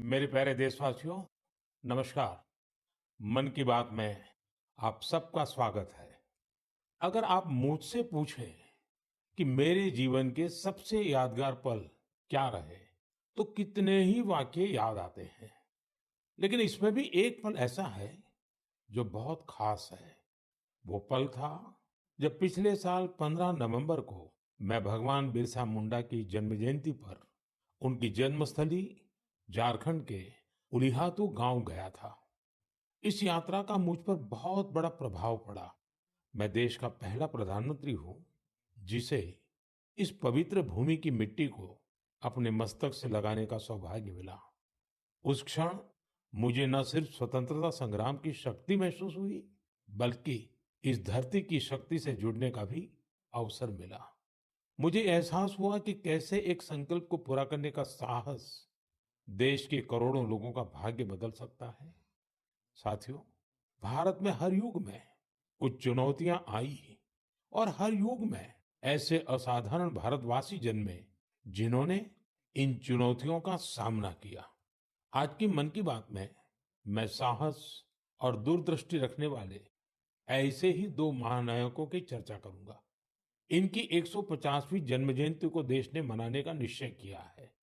मेरे प्यारे देशवासियों, नमस्कार। मन की बात में आप सबका स्वागत है। अगर आप मुझसे पूछें कि मेरे जीवन के सबसे यादगार पल क्या रहे, तो कितने ही वाक्य याद आते हैं। लेकिन इसमें भी एक पल ऐसा है जो बहुत खास है। वो पल था जब पिछले साल 15 नवंबर को मैं भगवान बिरसा मुंडा की जन्म जयंती पर उनकी जन्मस्थली झारखंड के उलिहातू गांव गया था। इस यात्रा का मुझ पर बहुत बड़ा प्रभाव पड़ा। मैं देश का पहला प्रधानमंत्री हूं जिसे इस पवित्र भूमि की मिट्टी को अपने मस्तक से लगाने का सौभाग्य मिला। उस क्षण मुझे न सिर्फ स्वतंत्रता संग्राम की शक्ति महसूस हुई, बल्कि इस धरती की शक्ति से जुड़ने का भी अवसर मिला। मुझे एहसास हुआ कि कैसे एक संकल्प को पूरा करने का साहस देश के करोड़ों लोगों का भाग्य बदल सकता है। साथियों, भारत में हर युग में कुछ चुनौतियां आई और हर युग में ऐसे असाधारण भारतवासी जन्मे जिन्होंने इन चुनौतियों का सामना किया। आज की मन की बात में मैं साहस और दूरदृष्टि रखने वाले ऐसे ही दो महानायकों की चर्चा करूंगा। इनकी 150वीं जन्म जयंती को देश ने मनाने का निश्चय किया है।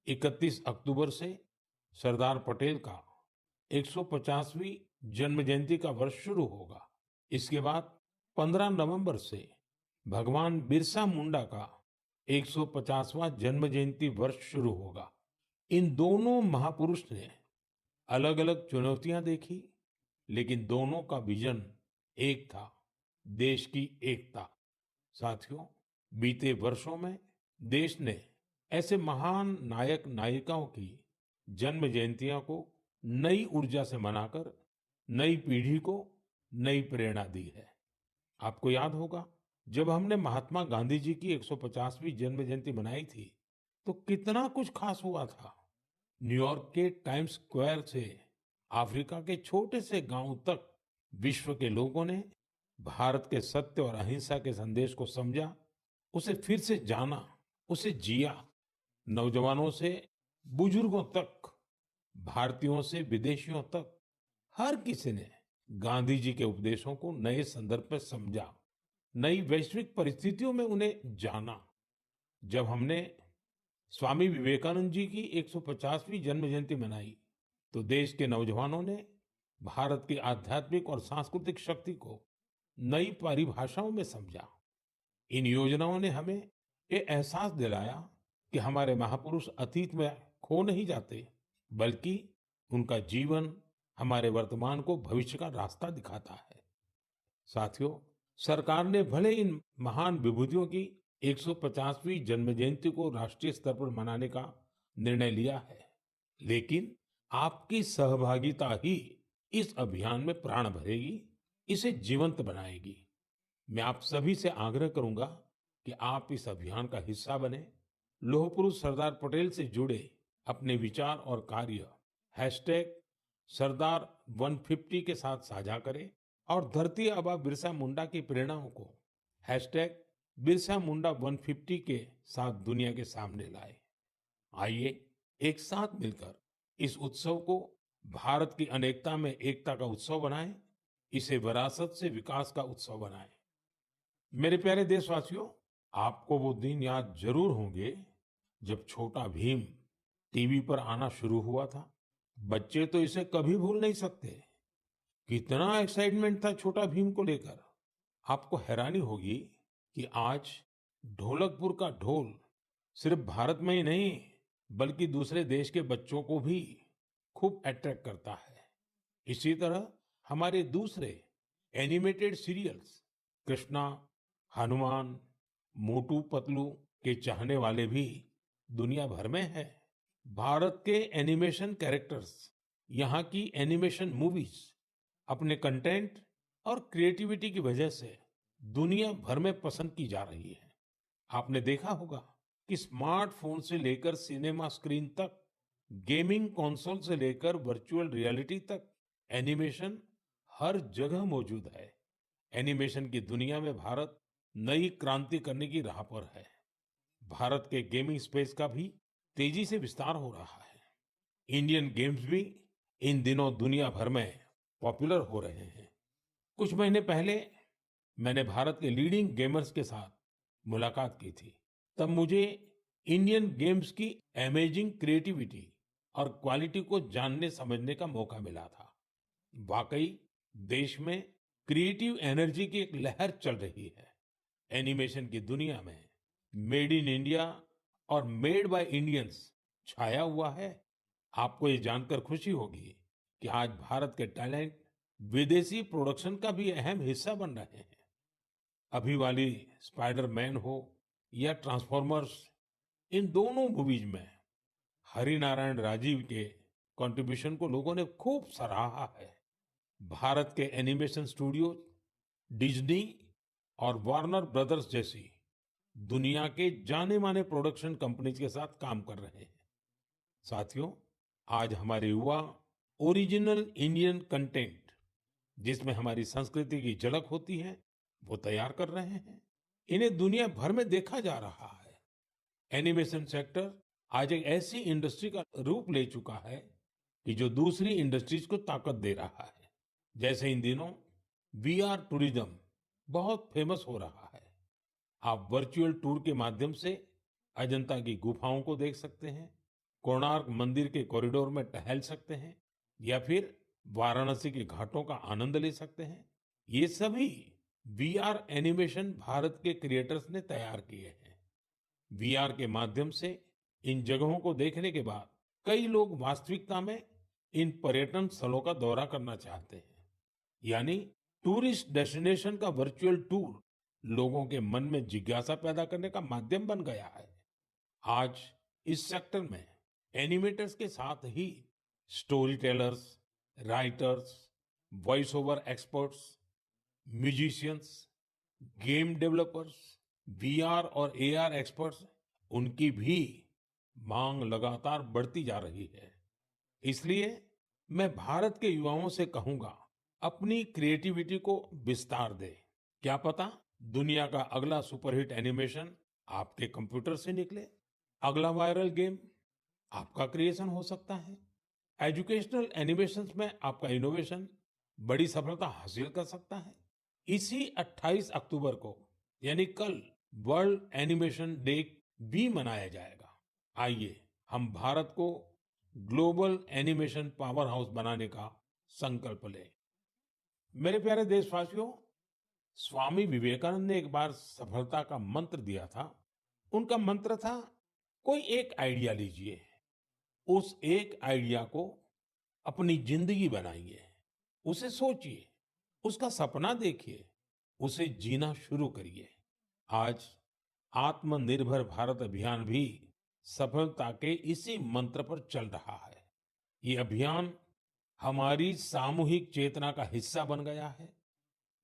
31 अक्टूबर से सरदार पटेल का 150वीं जन्म जयंती का वर्ष शुरू होगा। इसके बाद 15 नवंबर से भगवान बिरसा मुंडा का 150वां जन्म जयंती वर्ष शुरू होगा। इन दोनों महापुरुष ने अलग-अलग चुनौतियां देखी, लेकिन दोनों का विजन एक था, देश की एकता। साथियों, बीते वर्षों में देश ने ऐसे महान नायक नायिकाओं की जन्म जयंतियों को नई ऊर्जा से मनाकर नई पीढ़ी को नई प्रेरणा दी है। आपको याद होगा, जब हमने महात्मा गांधी जी की 150वीं जन्म जयंती मनाई थी, तो कितना कुछ खास हुआ था। न्यूयॉर्क के टाइम्स स्क्वायर से अफ्रीका के छोटे से गांव तक विश्व के लोगों ने भारत के सत्य और अहिंसा के संदेश को समझा, उसे फिर से जाना, उसे जिया। नौजवानों से बुजुर्गों तक, भारतीयों से विदेशियों तक, हर किसी ने गांधी जी के उपदेशों को नए संदर्भ में समझा, नई वैश्विक परिस्थितियों में उन्हें जाना। जब हमने स्वामी विवेकानंद जी की 150वीं जन्म जयंती मनाई, तो देश के नौजवानों ने भारत की आध्यात्मिक और सांस्कृतिक शक्ति को नई परिभाषाओं में समझा। इन योजनाओं ने हमें ये एहसास दिलाया कि हमारे महापुरुष अतीत में खो नहीं जाते, बल्कि उनका जीवन हमारे वर्तमान को भविष्य का रास्ता दिखाता है। साथियों, सरकार ने भले इन महान विभूतियों की 150वीं जन्म जयंती को राष्ट्रीय स्तर पर मनाने का निर्णय लिया है, लेकिन आपकी सहभागिता ही इस अभियान में प्राण भरेगी, इसे जीवंत बनाएगी। मैं आप सभी से आग्रह करूंगा कि आप इस अभियान का हिस्सा बने। लौह पुरुष सरदार पटेल से जुड़े अपने विचार और कार्य हैशटैग सरदार 150 के साथ साझा करें और धरती आबा बिरसा मुंडा की प्रेरणाओं को हैशटैग बिरसा मुंडा 150 के साथ दुनिया के सामने लाए। आइए एक साथ मिलकर इस उत्सव को भारत की अनेकता में एकता का उत्सव बनाएं, इसे विरासत से विकास का उत्सव बनाएं। मेरे प्यारे देशवासियों, आपको वो दिन याद जरूर होंगे जब छोटा भीम टीवी पर आना शुरू हुआ था। बच्चे तो इसे कभी भूल नहीं सकते। कितना एक्साइटमेंट था छोटा भीम को लेकर। आपको हैरानी होगी कि आज ढोलकपुर का ढोल सिर्फ भारत में ही नहीं, बल्कि दूसरे देश के बच्चों को भी खूब अट्रैक्ट करता है। इसी तरह हमारे दूसरे एनिमेटेड सीरियल्स कृष्णा, हनुमान, मोटू पतलू के चाहने वाले भी दुनिया भर में हैं। भारत के एनिमेशन कैरेक्टर्स, यहाँ की एनिमेशन मूवीज अपने कंटेंट और क्रिएटिविटी की वजह से दुनिया भर में पसंद की जा रही है। आपने देखा होगा कि स्मार्टफोन से लेकर सिनेमा स्क्रीन तक, गेमिंग कंसोल से लेकर वर्चुअल रियलिटी तक, एनिमेशन हर जगह मौजूद है। एनिमेशन की दुनिया में भारत नई क्रांति करने की राह पर है। भारत के गेमिंग स्पेस का भी तेजी से विस्तार हो रहा है। इंडियन गेम्स भी इन दिनों दुनिया भर में पॉपुलर हो रहे हैं। कुछ महीने पहले मैंने भारत के लीडिंग गेमर्स के साथ मुलाकात की थी। तब मुझे इंडियन गेम्स की अमेजिंग क्रिएटिविटी और क्वालिटी को जानने समझने का मौका मिला था। वाकई देश में क्रिएटिव एनर्जी की एक लहर चल रही है। एनिमेशन की दुनिया में मेड इन इंडिया और मेड बाय इंडियंस छाया हुआ है। आपको ये जानकर खुशी होगी कि आज भारत के टैलेंट विदेशी प्रोडक्शन का भी अहम हिस्सा बन रहे हैं। अभी वाली स्पाइडरमैन हो या ट्रांसफॉर्मर्स, इन दोनों मूवीज में हरिनारायण राजीव के कंट्रीब्यूशन को लोगों ने खूब सराहा है। भारत के एनिमेशन स्टूडियो डिज्नी और वार्नर ब्रदर्स जैसी दुनिया के जाने माने प्रोडक्शन कंपनीज के साथ काम कर रहे हैं। साथियों, आज हमारे युवा ओरिजिनल इंडियन कंटेंट, जिसमें हमारी संस्कृति की झलक होती है, वो तैयार कर रहे हैं। इन्हें दुनिया भर में देखा जा रहा है। एनिमेशन सेक्टर आज एक ऐसी इंडस्ट्री का रूप ले चुका है कि जो दूसरी इंडस्ट्रीज को ताकत दे रहा है। जैसे इन दिनों वीआर टूरिज्म बहुत फेमस हो रहा है। आप वर्चुअल टूर के माध्यम से अजंता की गुफाओं को देख सकते हैं, कोणार्क मंदिर के कॉरिडोर में टहल सकते हैं या फिर वाराणसी के घाटों का आनंद ले सकते हैं। ये सभी वीआर एनिमेशन भारत के क्रिएटर्स ने तैयार किए हैं। वीआर के माध्यम से इन जगहों को देखने के बाद कई लोग वास्तविकता में इन पर्यटन स्थलों का दौरा करना चाहते हैं। यानी टूरिस्ट डेस्टिनेशन का वर्चुअल टूर लोगों के मन में जिज्ञासा पैदा करने का माध्यम बन गया है। आज इस सेक्टर में एनिमेटर्स के साथ ही story tellers, writers, voice over experts, musicians, game developers, VR और एआर एक्सपर्ट्स, उनकी भी मांग लगातार बढ़ती जा रही है। इसलिए मैं भारत के युवाओं से कहूंगा, अपनी क्रिएटिविटी को विस्तार दें। क्या पता दुनिया का अगला सुपरहिट एनिमेशन आपके कंप्यूटर से निकले। अगला वायरल गेम आपका क्रिएशन हो सकता है। एजुकेशनल एनिमेशंस में आपका इनोवेशन बड़ी सफलता हासिल कर सकता है। इसी 28 अक्टूबर को यानी कल वर्ल्ड एनिमेशन डे भी मनाया जाएगा। आइए हम भारत को ग्लोबल एनिमेशन पावर हाउस बनाने का संकल्प लें। मेरे प्यारे देशवासियों, स्वामी विवेकानंद ने एक बार सफलता का मंत्र दिया था। उनका मंत्र था, कोई एक आइडिया लीजिए, उस एक आइडिया को अपनी जिंदगी बनाइए, उसे सोचिए, उसका सपना देखिए, उसे जीना शुरू करिए। आज आत्मनिर्भर भारत अभियान भी सफलता के इसी मंत्र पर चल रहा है। ये अभियान हमारी सामूहिक चेतना का हिस्सा बन गया है,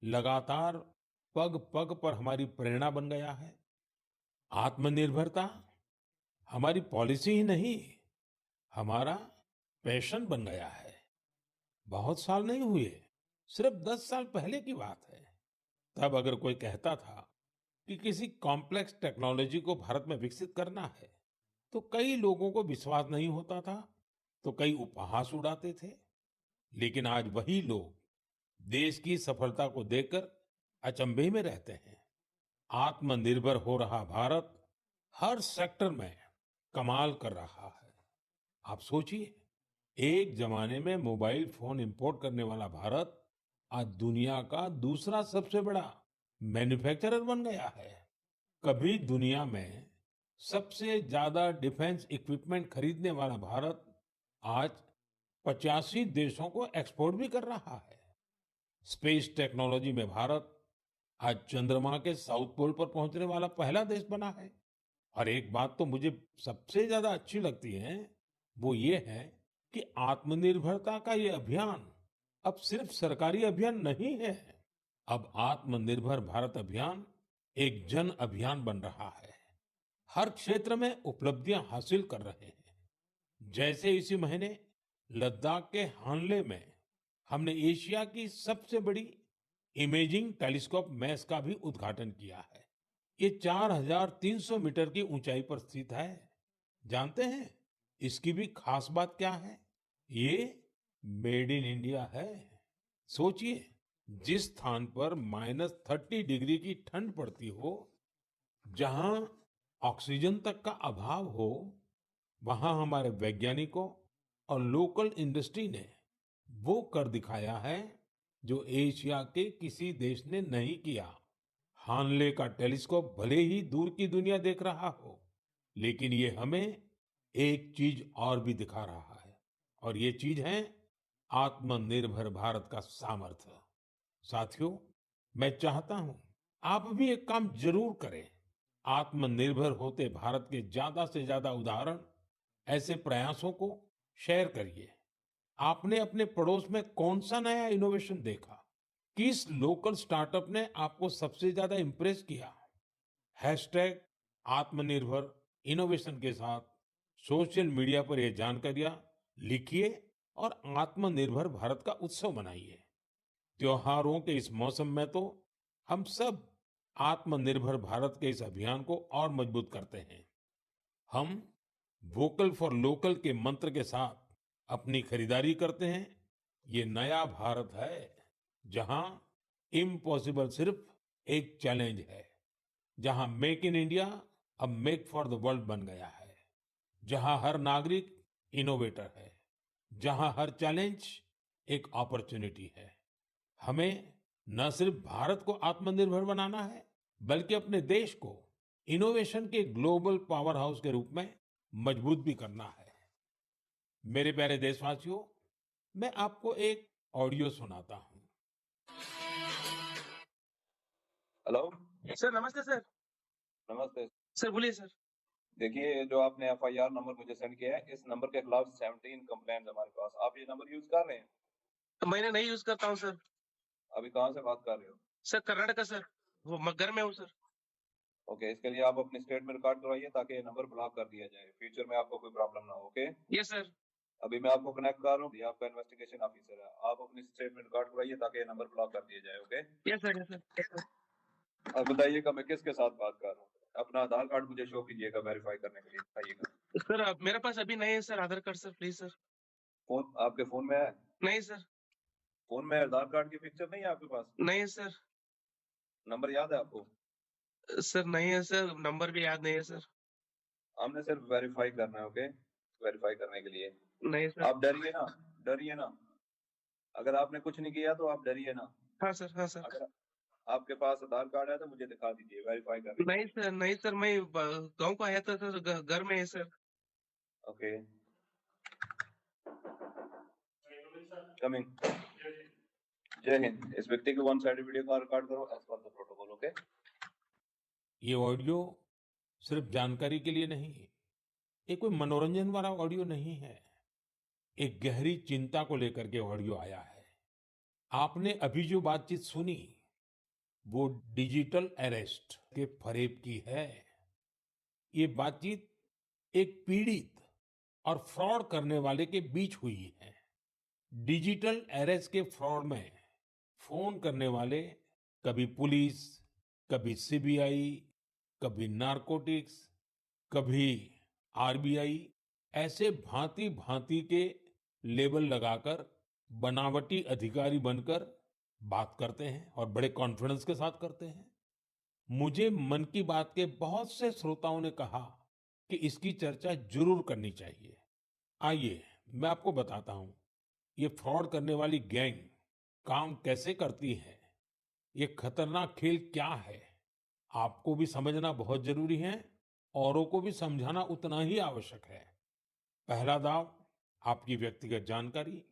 लगातार पग पग पर हमारी प्रेरणा बन गया है। आत्मनिर्भरता हमारी पॉलिसी ही नहीं, हमारा पैशन बन गया है। बहुत साल नहीं हुए, सिर्फ 10 साल पहले की बात है। तब अगर कोई कहता था कि किसी कॉम्प्लेक्स टेक्नोलॉजी को भारत में विकसित करना है, तो कई लोगों को विश्वास नहीं होता था, तो कई उपहास उड़ाते थे। लेकिन आज वही लोग देश की सफलता को देखकर अचंभे में रहते हैं। आत्मनिर्भर हो रहा भारत हर सेक्टर में कमाल कर रहा है। आप सोचिए, एक जमाने में मोबाइल फोन इंपोर्ट करने वाला भारत आज दुनिया का दूसरा सबसे बड़ा मैन्युफैक्चरर बन गया है। कभी दुनिया में सबसे ज्यादा डिफेंस इक्विपमेंट खरीदने वाला भारत आज 85 देशों को एक्सपोर्ट भी कर रहा है। स्पेस टेक्नोलॉजी में भारत आज चंद्रमा के साउथ पोल पर पहुंचने वाला पहला देश बना है। और एक बात तो मुझे सबसे ज्यादा अच्छी लगती है, वो ये है कि आत्मनिर्भरता का ये अभियान अब सिर्फ सरकारी अभियान नहीं है। अब आत्मनिर्भर भारत अभियान एक जन अभियान बन रहा है। हर क्षेत्र में उपलब्धियां हासिल कर रहे हैं। जैसे इसी महीने लद्दाख के हानले में हमने एशिया की सबसे बड़ी इमेजिंग टेलीस्कोप मैस का भी उद्घाटन किया है। ये 4300 मीटर की ऊंचाई पर स्थित है। जानते हैं, इसकी भी खास बात क्या है? ये मेड इन इंडिया है। सोचिए, जिस स्थान पर -30 डिग्री की ठंड पड़ती हो, जहां ऑक्सीजन तक का अभाव हो, वहां हमारे वैज्ञानिकों और लोकल इंडस्ट्री ने वो कर दिखाया है जो एशिया के किसी देश ने नहीं किया। हानले का टेलीस्कोप भले ही दूर की दुनिया देख रहा हो, लेकिन ये हमें एक चीज और भी दिखा रहा है, और ये चीज है आत्मनिर्भर भारत का सामर्थ्य। साथियों, मैं चाहता हूं आप भी एक काम जरूर करें। आत्मनिर्भर होते भारत के ज्यादा से ज्यादा उदाहरण, ऐसे प्रयासों को शेयर करिए। आपने अपने पड़ोस में कौन सा नया इनोवेशन देखा? किस लोकल स्टार्टअप ने आपको सबसे ज्यादा इम्प्रेस किया? हैशटैग आत्मनिर्भर इनोवेशन के साथ सोशल मीडिया पर ये जानकारियां लिखिए और आत्मनिर्भर भारत का उत्सव मनाइए। त्योहारों के इस मौसम में तो हम सब आत्मनिर्भर भारत के इस अभियान को और मजबूत करते हैं। हम वोकल फॉर लोकल के मंत्र के साथ अपनी खरीदारी करते हैं। ये नया भारत है जहां इम्पॉसिबल सिर्फ एक चैलेंज है, जहां मेक इन इंडिया अब मेक फॉर द वर्ल्ड बन गया है, जहां हर नागरिक इनोवेटर है, जहां हर चैलेंज एक अपॉर्चुनिटी है। हमें न सिर्फ भारत को आत्मनिर्भर बनाना है, बल्कि अपने देश को इनोवेशन के ग्लोबल पावर हाउस के रूप में मजबूत भी करना है। मेरे प्यारे देशवासियों, मैं आपको एक ऑडियो सुनाता हूँ। हेलो। सर नमस्ते सर। नमस्ते। सर बोलिए सर। देखिए, ये जो आपने एफआईआर नंबर मुझे सेंड किया है, इस नंबर के खिलाफ 17 कंप्लेंट हमारे पास। आप ये नंबर यूज कर रहे हैं? मैंने नहीं यूज करता हूँ सर। अभी कहाँ से बात कर रहे हो? सर कर्नाटक सर, वो मैं घर में हूँ सर। ओके, इसके लिए आप अपनी स्टेटमेंट रिकॉर्ड करवाइए ताकि ये नंबर ब्लॉक कर दिया जाए, फ्यूचर में आपको कोई प्रॉब्लम ना हो। Okay, yes sir. अभी मैं आपको कनेक्ट कर रहा हूँ, ये आपका इन्वेस्टिगेशन ऑफिसर है। आप अपनी स्टेटमेंट रिकॉर्ड करवाइए ताकि ये नंबर ब्लॉक कर दिया जाए। Okay, yes sir, yes sir, yes sir. अब बताइएगा मैं किसके साथ बात कर रहा हूँ। अपना आधार कार्ड मुझे शो कीजिएगा वेरीफाई करने के लिए, बताइएगा। सर मेरे पास अभी नहीं है sir Aadhaar card sir, please sir. Phone आपके फोन में है? नहीं सर। फोन में आधार कार्ड की पिक्चर नहीं है आपके पास? नहीं है सर। नंबर याद है आपको? सर नहीं है सर, नंबर भी याद नहीं है सर। हमने सिर्फ वेरीफाई करना है। ओके, वेरीफाई करने के लिए नहीं सर। आप डरिए ना, डरिए ना। अगर आपने कुछ नहीं किया तो आप डरिए ना। हाँ सर, हाँ सर। अगर आपके पास आधार कार्ड है तो मुझे दिखा दीजिए, वेरीफाई कर नहीं लीजिए। सर, नहीं सर, मैं गाँव को आया था सर, घर में है सर। Okay, coming. जय हिंद। इस व्यक्ति को one side video call record करो as per the protocol. Okay, ये ऑडियो सिर्फ जानकारी के लिए नहीं, ये कोई मनोरंजन वाला ऑडियो नहीं है। एक गहरी चिंता को लेकर के ऑडियो आया है। आपने अभी जो बातचीत सुनी, वो डिजिटल अरेस्ट के फरेब की है। ये बातचीत एक पीड़ित और फ्रॉड करने वाले के बीच हुई है। डिजिटल अरेस्ट के फ्रॉड में फोन करने वाले कभी पुलिस, कभी सीबीआई, कभी नारकोटिक्स, कभी आरबीआई, ऐसे भांति भांति के लेबल लगाकर बनावटी अधिकारी बनकर बात करते हैं और बड़े कॉन्फिडेंस के साथ करते हैं। मुझे मन की बात के बहुत से श्रोताओं ने कहा कि इसकी चर्चा जरूर करनी चाहिए। आइए, मैं आपको बताता हूं ये फ्रॉड करने वाली गैंग काम कैसे करती है, ये खतरनाक खेल क्या है। आपको भी समझना बहुत जरूरी है, औरों को भी समझाना उतना ही आवश्यक है। पहला दाव, आपकी व्यक्तिगत जानकारी,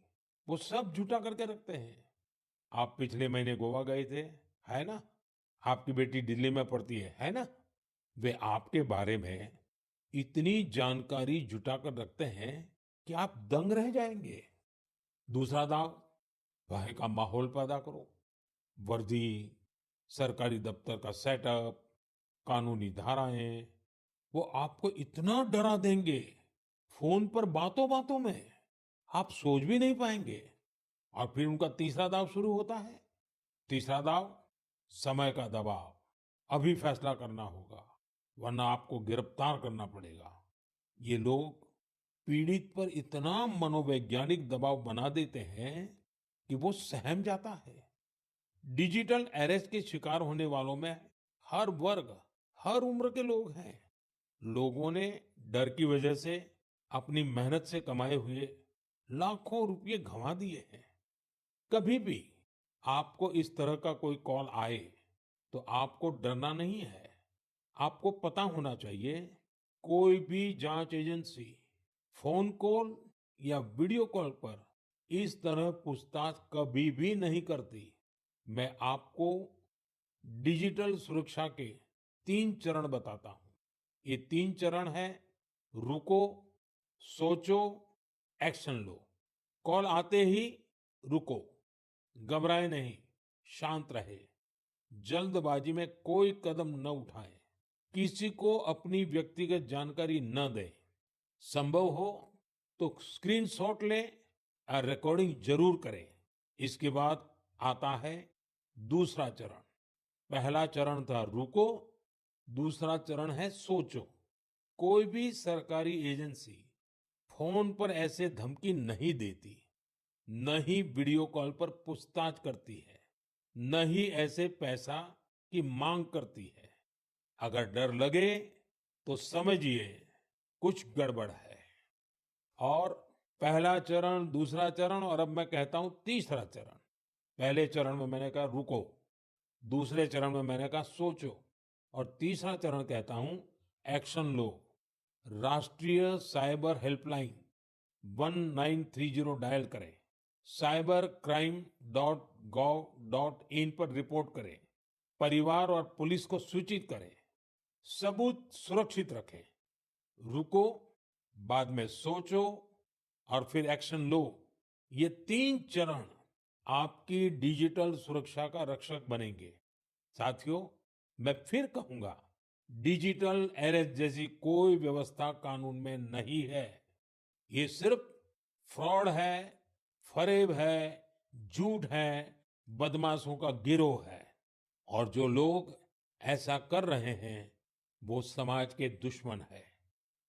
वो सब जुटा करके रखते हैं। आप पिछले महीने गोवा गए थे, है ना? आपकी बेटी दिल्ली में पढ़ती है ना? वे आपके बारे में इतनी जानकारी जुटा कर रखते हैं कि आप दंग रह जाएंगे। दूसरा दाव, भय का माहौल पैदा करो। वर्दी, सरकारी दफ्तर का सेटअप, कानूनी धाराएं, वो आपको इतना डरा देंगे, फोन पर बातों बातों में आप सोच भी नहीं पाएंगे। और फिर उनका तीसरा दाव शुरू होता है। तीसरा दाव, समय का दबाव। अभी फैसला करना होगा, वरना आपको गिरफ्तार करना पड़ेगा। ये लोग पीड़ित पर इतना मनोवैज्ञानिक दबाव बना देते हैं कि वो सहम जाता है। डिजिटल अरेस्ट के शिकार होने वालों में हर वर्ग, हर उम्र के लोग हैं। लोगों ने डर की वजह से अपनी मेहनत से कमाए हुए लाखों रुपए गंवा दिए हैं। कभी भी आपको इस तरह का कोई कॉल आए तो आपको डरना नहीं है। आपको पता होना चाहिए, कोई भी जांच एजेंसी फोन कॉल या वीडियो कॉल पर इस तरह पूछताछ कभी भी नहीं करती। मैं आपको डिजिटल सुरक्षा के 3 चरण बताता हूँ। ये 3 चरण है: रुको, सोचो, एक्शन लो। कॉल आते ही रुको, घबराए नहीं, शांत रहे, जल्दबाजी में कोई कदम न उठाएं, किसी को अपनी व्यक्तिगत जानकारी न दें। संभव हो तो स्क्रीनशॉट लें और रिकॉर्डिंग जरूर करें। इसके बाद आता है दूसरा चरण। पहला चरण था रुको, दूसरा चरण है सोचो। कोई भी सरकारी एजेंसी फोन पर ऐसे धमकी नहीं देती, न ही वीडियो कॉल पर पूछताछ करती है, न ही ऐसे पैसा की मांग करती है। अगर डर लगे तो समझिए कुछ गड़बड़ है। और पहला चरण, दूसरा चरण और अब मैं कहता हूं तीसरा चरण। पहले चरण में मैंने कहा रुको, दूसरे चरण में मैंने कहा सोचो, और तीसरा चरण कहता हूं एक्शन लो। राष्ट्रीय साइबर हेल्पलाइन 1930 डायल करें, cybercrime.gov.in पर रिपोर्ट करें, परिवार और पुलिस को सूचित करें, सबूत सुरक्षित रखें। रुको, बाद में सोचो और फिर एक्शन लो। ये 3 चरण आपकी डिजिटल सुरक्षा का रक्षक बनेंगे। साथियों, मैं फिर कहूंगा, डिजिटल अरेस्ट जैसी कोई व्यवस्था कानून में नहीं है। ये सिर्फ फ्रॉड है, फरेब है, झूठ है, बदमाशों का गिरोह है। और जो लोग ऐसा कर रहे हैं वो समाज के दुश्मन है।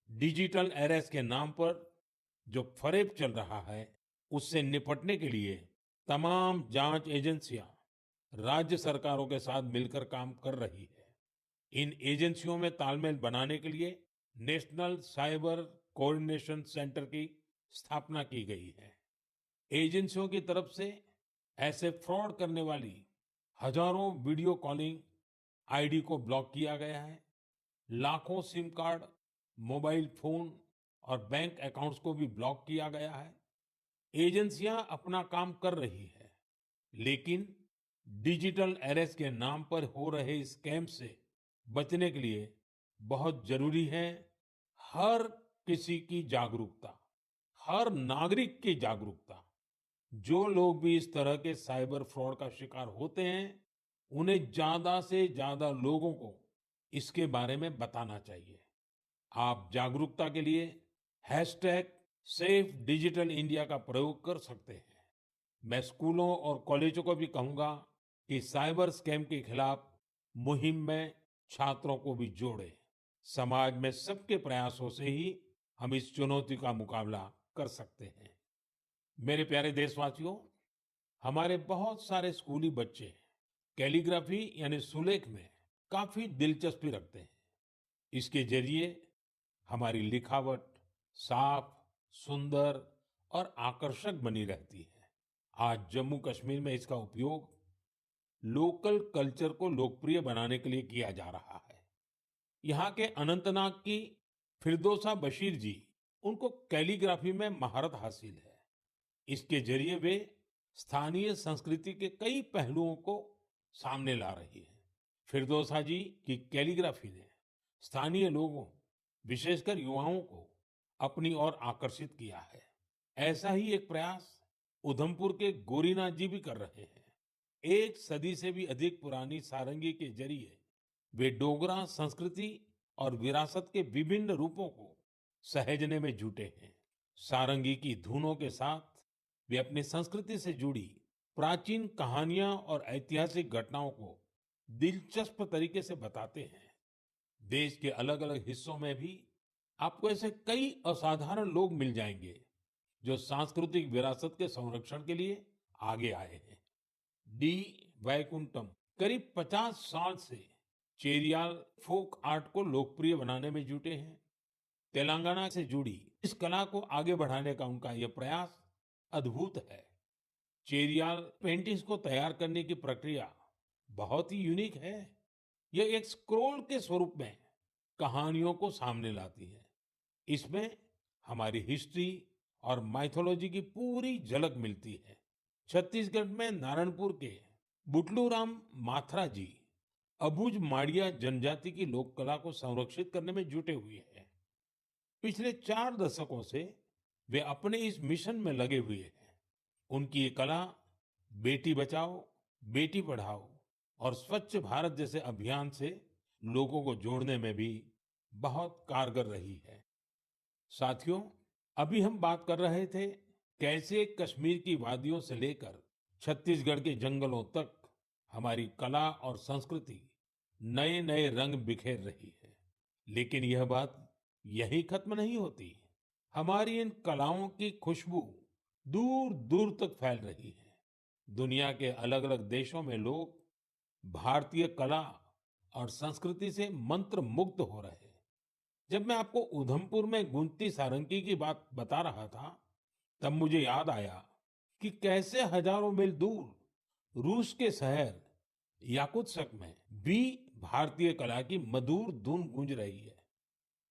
डिजिटल अरेस्ट के नाम पर जो फरेब चल रहा है उससे निपटने के लिए तमाम जांच एजेंसियां राज्य सरकारों के साथ मिलकर काम कर रही है। इन एजेंसियों में तालमेल बनाने के लिए नेशनल साइबर कोऑर्डिनेशन सेंटर की स्थापना की गई है। एजेंसियों की तरफ से ऐसे फ्रॉड करने वाली हजारों वीडियो कॉलिंग आईडी को ब्लॉक किया गया है। लाखों सिम कार्ड, मोबाइल फोन और बैंक अकाउंट्स को भी ब्लॉक किया गया है। एजेंसियां अपना काम कर रही है, लेकिन डिजिटल अरेस्ट के नाम पर हो रहे स्कैम से बचने के लिए बहुत जरूरी है हर किसी की जागरूकता, हर नागरिक की जागरूकता। जो लोग भी इस तरह के साइबर फ्रॉड का शिकार होते हैं, उन्हें ज्यादा से ज्यादा लोगों को इसके बारे में बताना चाहिए। आप जागरूकता के लिए हैशटैग सेफ डिजिटल इंडिया का प्रयोग कर सकते हैं। मैं स्कूलों और कॉलेजों को भी कहूंगा कि साइबर स्कैम के खिलाफ मुहिम में छात्रों को भी जोड़ें। समाज में सबके प्रयासों से ही हम इस चुनौती का मुकाबला कर सकते हैं। मेरे प्यारे देशवासियों, हमारे बहुत सारे स्कूली बच्चे कैलीग्राफी यानी सुलेख में काफी दिलचस्पी रखते हैं। इसके जरिए हमारी लिखावट साफ, सुंदर और आकर्षक बनी रहती है। आज जम्मू कश्मीर में इसका उपयोग लोकल कल्चर को लोकप्रिय बनाने के लिए किया जा रहा है। यहाँ के अनंतनाग की फिरदौसा बशीर जी, उनको कैलीग्राफी में महारत हासिल है। इसके जरिए वे स्थानीय संस्कृति के कई पहलुओं को सामने ला रही है। फिरदौसा जी की कैलीग्राफी ने स्थानीय लोगों, विशेषकर युवाओं को अपनी ओर आकर्षित किया है। ऐसा ही एक प्रयास उधमपुर के गोरीनाथ जी भी कर रहे हैं। 1 सदी से भी अधिक पुरानी सारंगी के जरिए वे डोगरा संस्कृति और विरासत के विभिन्न रूपों को सहेजने में जुटे हैं। सारंगी की धुनों के साथ वे अपनी संस्कृति से जुड़ी प्राचीन कहानियां और ऐतिहासिक घटनाओं को दिलचस्प तरीके से बताते हैं। देश के अलग-अलग हिस्सों में भी आपको ऐसे कई असाधारण लोग मिल जाएंगे जो सांस्कृतिक विरासत के संरक्षण के लिए आगे आए हैं। डी वैकुंठम करीब 50 साल से चेरियाल फोक आर्ट को लोकप्रिय बनाने में जुटे हैं। तेलंगाना से जुड़ी इस कला को आगे बढ़ाने का उनका यह प्रयास अद्भुत है। चेरियाल पेंटिंग्स को तैयार करने की प्रक्रिया बहुत ही यूनिक है। यह एक स्क्रोल के स्वरूप में कहानियों को सामने लाती है। इसमें हमारी हिस्ट्री और माइथोलॉजी की पूरी झलक मिलती है। छत्तीसगढ़ में नारायणपुर के बुटलू राम माथरा जी अबुझ माड़िया जनजाति की लोक कला को संरक्षित करने में जुटे हुए हैं। पिछले 4 दशकों से वे अपने इस मिशन में लगे हुए हैं। उनकी ये कला बेटी बचाओ, बेटी पढ़ाओ और स्वच्छ भारत जैसे अभियान से लोगों को जोड़ने में भी बहुत कारगर रही है। साथियों, अभी हम बात कर रहे थे कैसे कश्मीर की वादियों से लेकर छत्तीसगढ़ के जंगलों तक हमारी कला और संस्कृति नए नए रंग बिखेर रही है। लेकिन यह बात यहीं खत्म नहीं होती। हमारी इन कलाओं की खुशबू दूर दूर तक फैल रही है। दुनिया के अलग अलग देशों में लोग भारतीय कला और संस्कृति से मंत्र मुग्ध हो रहे हैं। जब मैं आपको उधमपुर में गूंजती सारंगी की बात बता रहा था, तब मुझे याद आया कि कैसे हजारों मील दूर रूस के शहर याकुत्स्क में भी भारतीय कला की मधुर धुन गूंज रही है।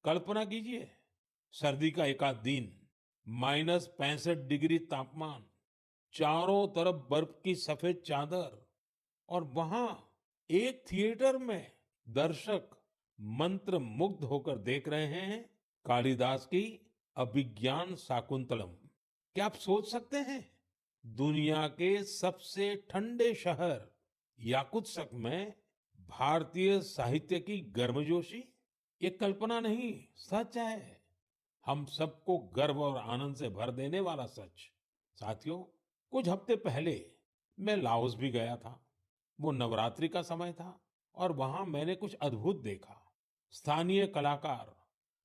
कल्पना कीजिए, सर्दी का एक आध दिन, -65 डिग्री तापमान, चारों तरफ बर्फ की सफेद चादर और वहां एक थिएटर में दर्शक मंत्र मुग्ध होकर देख रहे हैं कालिदास की अभिज्ञान शाकुंतलम। क्या आप सोच सकते हैं, दुनिया के सबसे ठंडे शहर याकुत्स्क में भारतीय साहित्य की गर्मजोशी? ये कल्पना नहीं, सच है। हम सबको गर्व और आनंद से भर देने वाला सच। साथियों, कुछ हफ्ते पहले मैं लाओस भी गया था। वो नवरात्रि का समय था और वहां मैंने कुछ अद्भुत देखा। स्थानीय कलाकार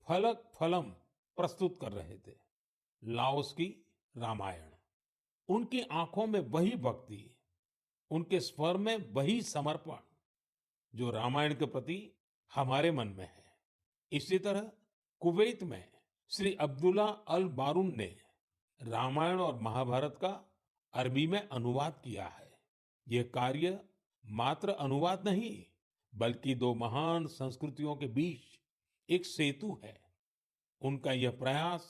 फलक फलम प्रस्तुत कर रहे थे, लाओस की रामायण। उनकी आंखों में वही भक्ति, उनके स्वर में वही समर्पण जो रामायण के प्रति हमारे मन में है। इसी तरह कुवैत में श्री अब्दुल्ला अल बारून ने रामायण और महाभारत का अरबी में अनुवाद किया है। यह कार्य मात्र अनुवाद नहीं, बल्कि दो महान संस्कृतियों के बीच एक सेतु है। उनका यह प्रयास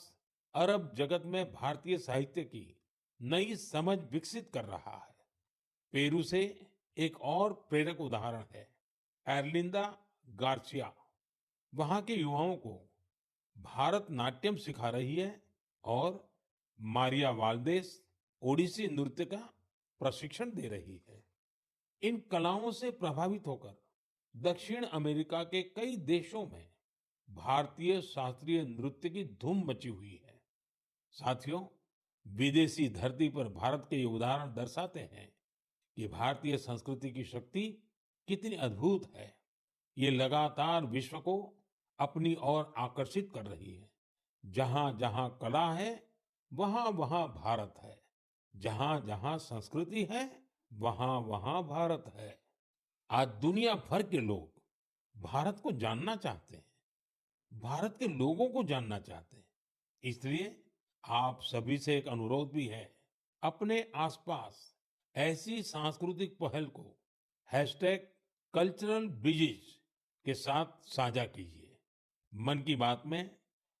अरब जगत में भारतीय साहित्य की नई समझ विकसित कर रहा है। पेरू से एक और प्रेरक उदाहरण है एर्लिंदा गार्सिया। वहां के युवाओं को भारत नाट्यम सिखा रही है और मारिया वाल्देस ओडिसी नृत्य का प्रशिक्षण दे रही है। इन कलाओं से प्रभावित होकर दक्षिण अमेरिका के कई देशों में भारतीय शास्त्रीय नृत्य की धूम मची हुई है। साथियों, विदेशी धरती पर भारत के ये उदाहरण दर्शाते हैं कि भारतीय संस्कृति की शक्ति कितनी अद्भुत है। ये लगातार विश्व को अपनी ओर आकर्षित कर रही है। जहां जहां कला है, वहां वहां भारत है। जहां जहां संस्कृति है, वहां वहां भारत है। आज दुनिया भर के लोग भारत को जानना चाहते हैं, भारत के लोगों को जानना चाहते हैं। इसलिए आप सभी से एक अनुरोध भी है, अपने आसपास ऐसी सांस्कृतिक पहल को #कल्चरल ब्रिजेस के साथ साझा कीजिए। मन की बात में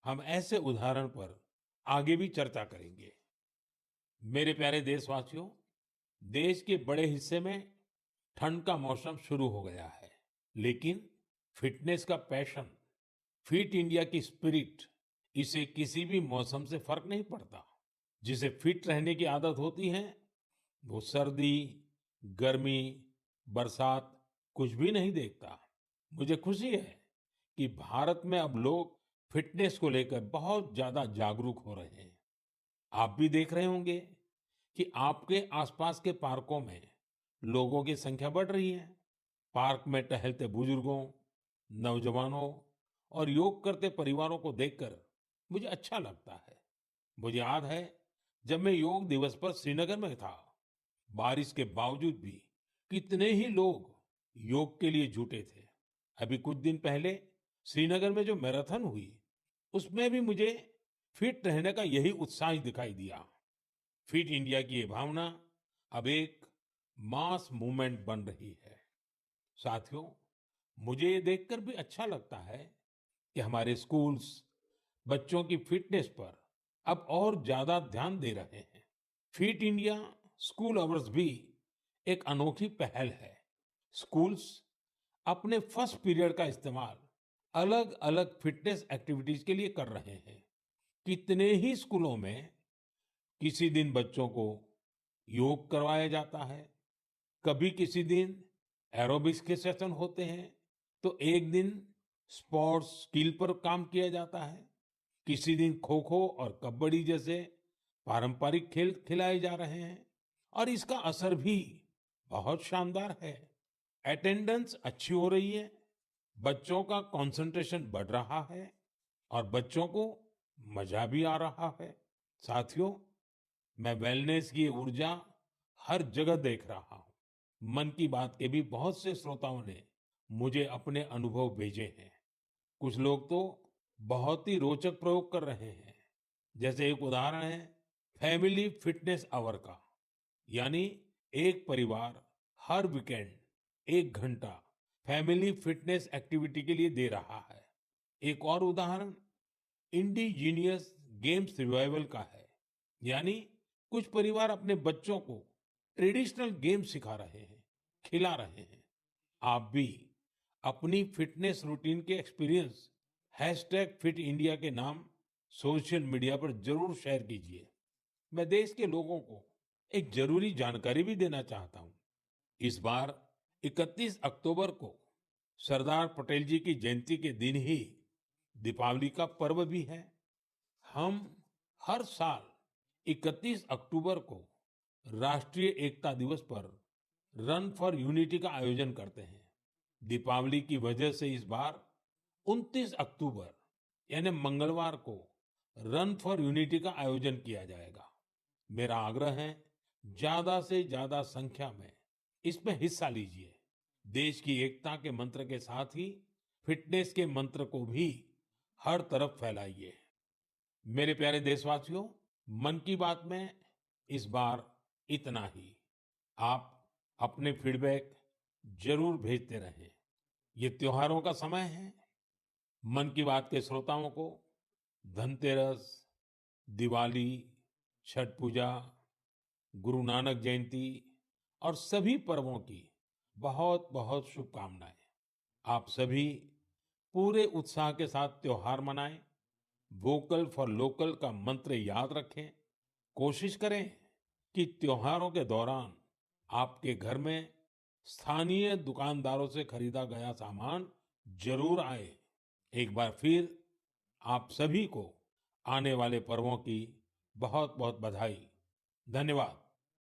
हम ऐसे उदाहरण पर आगे भी चर्चा करेंगे। मेरे प्यारे देशवासियों, देश के बड़े हिस्से में ठंड का मौसम शुरू हो गया है, लेकिन फिटनेस का पैशन, फिट इंडिया की स्पिरिट, इसे किसी भी मौसम से फर्क नहीं पड़ता। जिसे फिट रहने की आदत होती है, वो सर्दी, गर्मी, बरसात कुछ भी नहीं देखता। मुझे खुशी है कि भारत में अब लोग फिटनेस को लेकर बहुत ज्यादा जागरूक हो रहे हैं। आप भी देख रहे होंगे कि आपके आसपास के पार्कों में लोगों की संख्या बढ़ रही है। पार्क में टहलते बुजुर्गों, नौजवानों और योग करते परिवारों को देखकर मुझे अच्छा लगता है। मुझे याद है जब मैं योग दिवस पर श्रीनगर में था, बारिश के बावजूद भी कितने ही लोग योग के लिए जुटे थे। अभी कुछ दिन पहले श्रीनगर में जो मैराथन हुई, उसमें भी मुझे फिट रहने का यही उत्साह ही दिखाई दिया। फिट इंडिया की ये भावना अब एक मास मूवमेंट बन रही है। साथियों, मुझे ये देखकर भी अच्छा लगता है कि हमारे स्कूल्स बच्चों की फिटनेस पर अब और ज्यादा ध्यान दे रहे हैं। फिट इंडिया स्कूल अवर्स भी एक अनोखी पहल है। स्कूल्स अपने फर्स्ट पीरियड का इस्तेमाल अलग अलग फिटनेस एक्टिविटीज के लिए कर रहे हैं। कितने ही स्कूलों में किसी दिन बच्चों को योग करवाया जाता है, कभी किसी दिन एरोबिक्स के सेशन होते हैं, तो एक दिन स्पोर्ट्स स्किल पर काम किया जाता है। किसी दिन खो खो और कबड्डी जैसे पारंपरिक खेल खिलाए जा रहे हैं और इसका असर भी बहुत शानदार है। अटेंडेंस अच्छी हो रही है, बच्चों का कंसंट्रेशन बढ़ रहा है और बच्चों को मजा भी आ रहा है। साथियों, मैं वेलनेस की ऊर्जा हर जगह देख रहा हूँ। मन की बात के भी बहुत से श्रोताओं ने मुझे अपने अनुभव भेजे हैं। कुछ लोग तो बहुत ही रोचक प्रयोग कर रहे हैं। जैसे एक उदाहरण है फैमिली फिटनेस आवर का, यानी एक परिवार हर वीकेंड 1 घंटा फैमिली फिटनेस एक्टिविटी के लिए दे रहा है। एक और उदाहरण इंडिजीनियस गेम्स रिवाइवल का है, यानी कुछ परिवार अपने बच्चों को ट्रेडिशनल गेम सिखा रहे हैं, खिला रहे हैं। आप भी अपनी फिटनेस रूटीन के एक्सपीरियंस #फिट इंडिया के नाम सोशल मीडिया पर जरूर शेयर कीजिए। मैं देश के लोगों को एक जरूरी जानकारी भी देना चाहता हूँ। इस बार 31 अक्टूबर को सरदार पटेल जी की जयंती के दिन ही दीपावली का पर्व भी है। हम हर साल 31 अक्टूबर को राष्ट्रीय एकता दिवस पर रन फॉर यूनिटी का आयोजन करते हैं। दीपावली की वजह से इस बार 29 अक्टूबर यानी मंगलवार को रन फॉर यूनिटी का आयोजन किया जाएगा। मेरा आग्रह है ज्यादा से ज्यादा संख्या में इसमें हिस्सा लीजिए। देश की एकता के मंत्र के साथ ही फिटनेस के मंत्र को भी हर तरफ फैलाइए। मेरे प्यारे देशवासियों, मन की बात में इस बार इतना ही। आप अपने फीडबैक जरूर भेजते रहें। ये त्योहारों का समय है। मन की बात के श्रोताओं को धनतेरस, दिवाली, छठ पूजा, गुरु नानक जयंती और सभी पर्वों की बहुत बहुत शुभकामनाएं। आप सभी पूरे उत्साह के साथ त्योहार मनाएं, वोकल फॉर लोकल का मंत्र याद रखें। कोशिश करें कि त्योहारों के दौरान आपके घर में स्थानीय दुकानदारों से खरीदा गया सामान जरूर आए। एक बार फिर आप सभी को आने वाले पर्वों की बहुत बहुत बधाई। धन्यवाद।